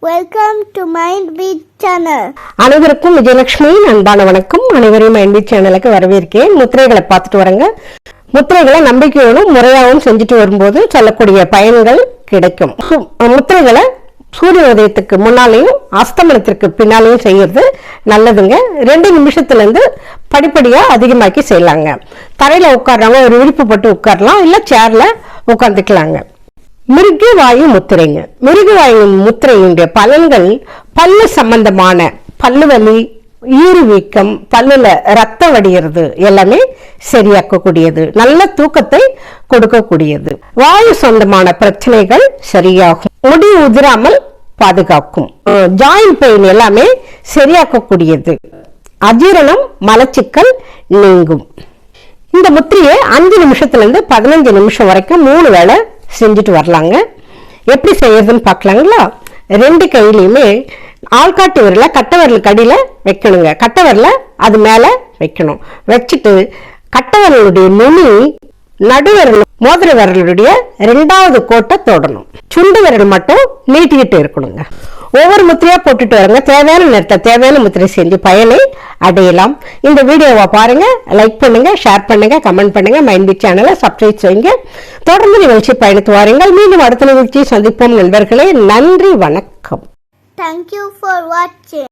Welcome to mind beat channel. அனைவருக்கும் விஜயலட்சுமியின் அன்பான வணக்கம். அனைவரையும் மைண்ட் பீட் சேனலுக்கு வரவேற்கிறேன். முத்திரைகளை பார்த்துட்டு வரங்க. முத்திரைகளை நம்பிக்கையோடும் முறையாகவும் செஞ்சுட்டு வரும்போது சொல்லக்கூடிய பயன்கள் கிடைக்கும். முத்திரைகளை சூரிய உதயத்துக்கு முன்னாலேயும் அஸ்தமனத்திற்கு பின்னாலேயும் செய்யறது நல்லதுங்க. 2 நிமிஷத்துல இருந்து படிப்படியா அதிகமாக்கி செய்யலாங்க. தரையில உட்கார்றவங்க ஒரு விரிப்பு போட்டு உட்காரலாம், இல்ல சேர்ல உட்கார்ந்துக்கலாங்க. மிருகவாயு முத்திரைங்க. மிருகவாயு முத்திரையுடைய பலன்கள் பல்லு சம்பந்தமான பல்லு வலி, ஈறு வீக்கம், பல்லுல ரத்தம் வடிகிறது எல்லாமே சரியாக்கக்கூடியது. நல்ல தூக்கத்தை கொடுக்கக்கூடியது. வாயு சொந்தமான பிரச்சனைகள் சரியாகும். முடி உதிராமல் பாதுகாக்கும். ஜாயிண்ட் பெயின் எல்லாமே சரியாக்கக்கூடியது. அஜீரணம், மலச்சிக்கல் நீங்கும். இந்த முத்திரையை 5 நிமிஷத்துல இருந்து 15 நிமிஷம் வரைக்கும் 3 வேளை செஞ்சுட்டு வரலாங்க. எப்படி செய்யறதுன்னு பார்க்கலாங்களா? 2 கையிலையுமே ஆள்காட்டு விரல கட்டை விரலுக்கு அடியில வைக்கணுங்க. கட்டை விரல அது மேல வைக்கணும். வச்சுட்டு கட்டை விரலுடைய நுனி நடுவிரல் மோதிர விரலுடைய 2வது கோட்டை தொடணும். சுண்டு விரல் மட்டும் நீட்டிக்கிட்டு இருக்கணுங்க. ஒவ்வொரு முத்திரையா போட்டுட்டு வரங்க. தேவையான நேரத்தில் தேவையான முத்திரை செஞ்சு பயனை அடையலாம். இந்த வீடியோவை பாருங்க, லைக் பண்ணுங்க, ஷேர் பண்ணுங்க, கமெண்ட் பண்ணுங்க. மைண்ட் பீட் சேனலை சப்ஸ்கிரைப் செய்யுங்க. தொடர்ந்து நிகழ்ச்சி பயணித்து வாருங்கள். மீண்டும் அடுத்த நிகழ்ச்சியை சந்திப்போம் நண்பர்களே. நன்றி, வணக்கம். Thank you for watching.